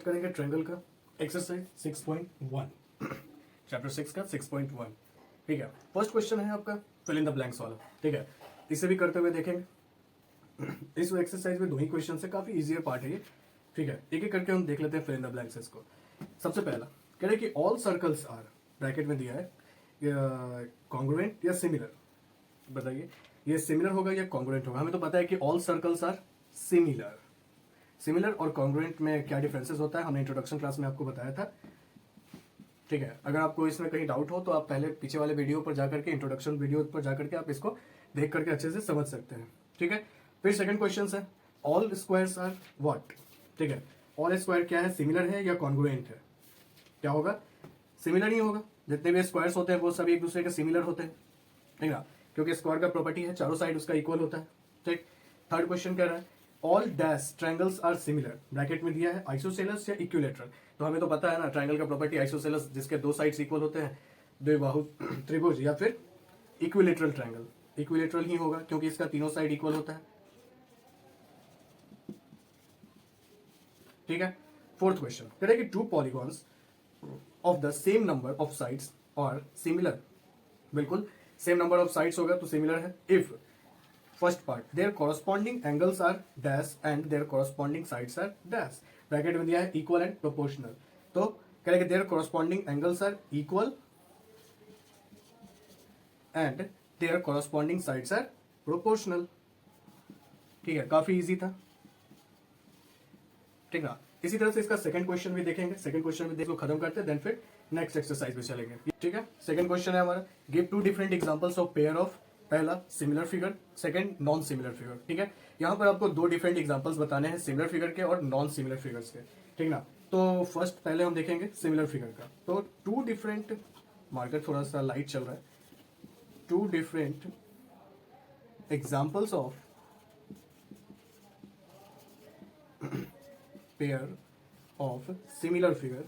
Start करेंगे triangle का exercise 6.1 chapter 6 का 6.1। ठीक है, फर्स्ट क्वेश्चन है आपका फिल इन द ब्लैंक्स वाला। ठीक है, इसे भी करते हुए देखेंगे। इस एक्सरसाइज में दो ही क्वेश्चन है, काफी इजियर पार्ट है ये। ठीक है, एक एक करके हम देख लेते हैं फिल इन द ब्लैंक्स को। सबसे पहला कह रहे कि ऑल सर्कल्स आर, ब्रैकेट में दिया है कॉन्ग्रुएंट या सिमिलर। बताइए ये सिमिलर होगा या कॉन्ग्रुएंट होगा। हमें तो पता है कि all circles are similar. Similar और कॉन्ग्रुएंट में क्या डिफरेंसेस होता है हमने इंट्रोडक्शन क्लास में आपको बताया था। ठीक है, अगर आपको इसमें कहीं डाउट हो तो आप पहले पीछे वाले वीडियो पर जाकर के, इंट्रोडक्शन वीडियो पर जाकर के आप इसको देख करके अच्छे से समझ सकते हैं। ठीक है, फिर सेकंड क्वेश्चन है ऑल स्क्वायर्स आर व्हाट। ठीक है, ऑल स्क्वायर क्या है, सिमिलर है या कॉन्ग्रुएंट है। क्या होगा, सिमिलर ही होगा। जितने भी स्क्वायर्स होते हैं वो सभी एक दूसरे के सिमिलर होते हैं, ठीक ना, क्योंकि स्क्वायर का प्रॉपर्टी है चारों साइड उसका इक्वल होता है। ठीक, थर्ड क्वेश्चन कह रहा है all dash triangles are similar, bracket में दिया है आइसोसेलस या इक्विलेटरल। तो हमें तो पता है ना ट्रायंगल का प्रॉपर्टी आइसोसेलस, जिसके दो साइड्स इक्वल होते हैं, द्विबाहु त्रिभुज, या फिर इक्विलेटरल ट्रायंगल। इक्विलेटरल ही होगा क्योंकि इसका तीनों साइड इक्वल होता है। ठीक है, फोर्थ क्वेश्चन कह रहा है कि two polygons of the same number of sides are similar. बिल्कुल सेम नंबर ऑफ साइड्स होगा तो सिमिलर है। If first part their corresponding angles are dash and their corresponding sides are dash, bracket में दिया है इक्वल एंड प्रोपोर्शनल। तो कह रहे their corresponding angles are equal and their corresponding sides are proportional. ठीक है, काफी इजी था। ठीक है, इसी तरह से इसका सेकंड क्वेश्चन भी देखेंगे। सेकंड क्वेश्चन भी देखो खत्म करते हैं, देन फिर नेक्स्ट एक्सरसाइज पे चलेंगे। ठीक है, सेकंड क्वेश्चन है हमारा give two different examples of pair of, पहला similar figure, second non similar figure. ठीक है, यहाँ पर आपको दो डिफरेंट एग्जांपल्स बताने हैं, सिमिलर फिगर के और नॉन सिमिलर फिगर्स के। ठीक ना, तो फर्स्ट पहले हम देखेंगे सिमिलर फिगर का। तो टू डिफरेंट, मार्कर थोड़ा सा लाइट चल रहा है, two different examples of pair of similar figure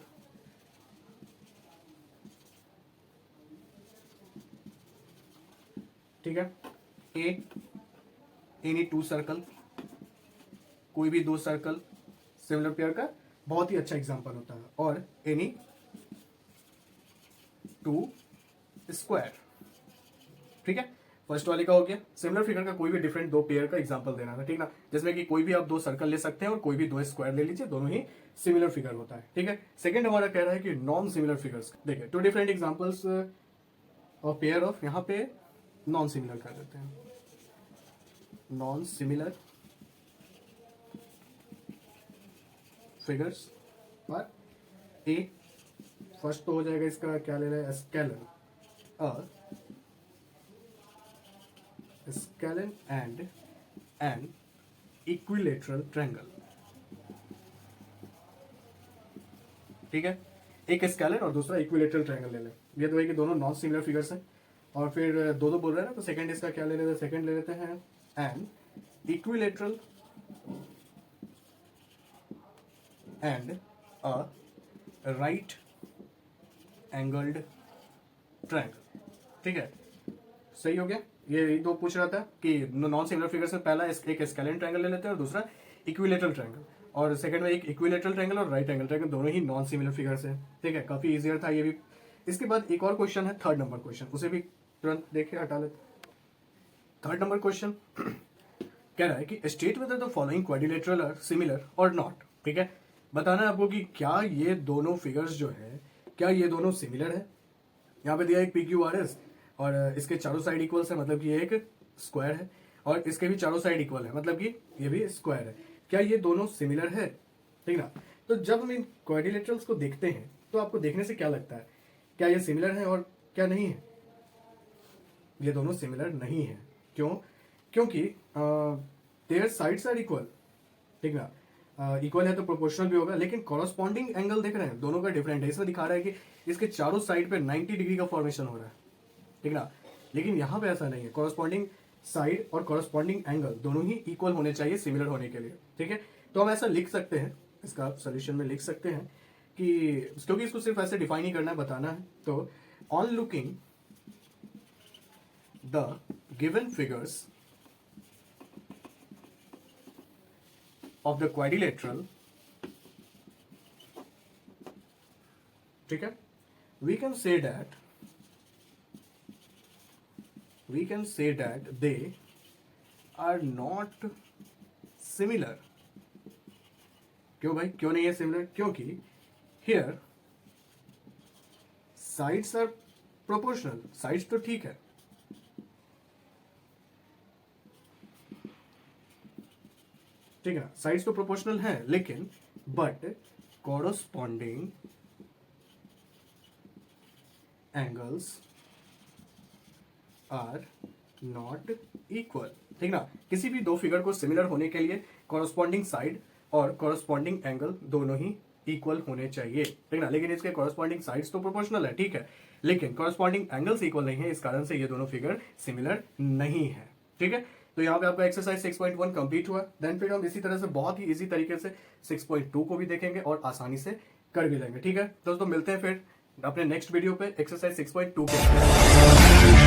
ठीक है। ए एनी टू सर्कल, कोई भी दो सर्कल सिमिलर पेयर का बहुत ही अच्छा एग्जांपल होता है। और एनी टू स्क्वायर। ठीक है, फर्स्ट वाले का हो गया। सिमिलर फिगर का कोई भी डिफरेंट दो पेयर का एग्जांपल देना था। ठीक ना, जिसमें कि कोई भी आप दो सर्कल ले सकते हैं और कोई भी दो स्क्वायर ले लीजिए, दोनों ही सिमिलर फिगर होता है। ठीक है, सेकंड हमारा कह रहा है कि नॉन सिमिलर फिगर्स। देखिए two different examples of pair of, यहाँ पे नॉन सिमिलर कर देते हैं, नॉन सिमिलर फिगर्स। और ए फर्स्ट तो हो जाएगा, इसका क्या ले रहा है, scalar, scalene and an equilateral triangle। ठीक है, एक स्केलर और दूसरा इक्विलेटरल ट्रायंगल ले लें। ये तो है कि दोनों नॉन सिमिलर फिगर्स हैं और फिर दो दो बोल रहे हैं ना, तो सेकंड इसका क्या ले लेते हैं, सेकंड ले लेते हैं an equilateral and a right angled triangle. ठीक है, सही हो गया। ये दो पूछ रहा था कि नॉन सिमिलर फिगर्स में पहला एक स्केलेन ट्रायंगल ले लेते हैं और दूसरा इक्विलेटरल ट्रायंगल, और सेकंड में एक इक्विलेटरल ट्रायंगल और राइट एंगल ट्रायंगल, दोनों ही नॉन सिमिलर फिगर्स हैं। ठीक है, काफी इजियर था ये भी। इसके बाद एक और क्वेश्चन है, थर्ड नंबर क्वेश्चन, उसे भी तुरंत देखे हटा लेते। थर्ड नंबर क्वेश्चन कह रहा है कि state whether the following quadrilateral are similar or not. ठीक है, बताना है आपको कि क्या ये दोनों फिगर्स जो है, क्या ये दोनों सिमिलर है। यहाँ पे दिया एक पी क्यू आर एस और इसके चारों साइड इक्वल है, मतलब कि ये एक स्क्वायर है, और इसके भी चारों साइड इक्वल है, मतलब कि ये भी स्क्वायर है। क्या ये दोनों सिमिलर है। ठीक ना, तो जब हम इन क्वाड्रिलेटरल्स को देखते हैं तो आपको देखने से क्या लगता है, क्या ये सिमिलर है और क्या नहीं है। ये दोनों सिमिलर नहीं है। क्यों, क्योंकि देयर साइड्स आर इक्वल। ठीक ना, इक्वल है तो प्रोपोर्शनल भी होगा, लेकिन कॉरस्पॉन्डिंग एंगल देख रहे हैं दोनों का डिफरेंट है। इसमें दिखा रहा है कि इसके चारों साइड पे 90 डिग्री का फॉर्मेशन हो रहा है। ठीक ना, लेकिन यहाँ पे ऐसा नहीं है। कॉरस्पॉन्डिंग साइड और कॉरस्पॉन्डिंग एंगल दोनों ही इक्वल होने चाहिए सिमिलर होने के लिए। ठीक है, तो हम ऐसा लिख सकते हैं, इसका सोल्यूशन में लिख सकते हैं कि, क्योंकि इसको सिर्फ ऐसे डिफाइन ही करना है, बताना है। तो on looking the given figures of the quadrilateral ठीक है, we can say that they are not similar. क्यों भाई, क्यों नहीं है सिमिलर? क्योंकि here sides are proportional, sides तो ठीक है, ठीक है ना, साइड्स तो प्रोपोर्शनल है, लेकिन but corresponding angles are not equal. ठीक ना, किसी भी दो फिगर को सिमिलर होने के लिए कॉरस्पॉन्डिंग साइड और कॉरस्पॉन्डिंग एंगल दोनों ही इक्वल होने चाहिए। ठीक ना, लेकिन इसके कॉरस्पॉन्डिंग साइड्स तो प्रोपोर्शनल है, ठीक है, लेकिन कॉरस्पॉन्डिंग एंगल्स इक्वल नहीं है, इस कारण से ये दोनों फिगर सिमिलर नहीं है। ठीक है, तो यहाँ पे आपका एक्सरसाइज 6.1 कंप्लीट हुआ। देन फिर हम इसी तरह से बहुत ही इजी तरीके से 6.2 को भी देखेंगे और आसानी से कर भी लेंगे। ठीक है दोस्तों, मिलते हैं फिर अपने नेक्स्ट वीडियो पे एक्सरसाइज 6.2 के।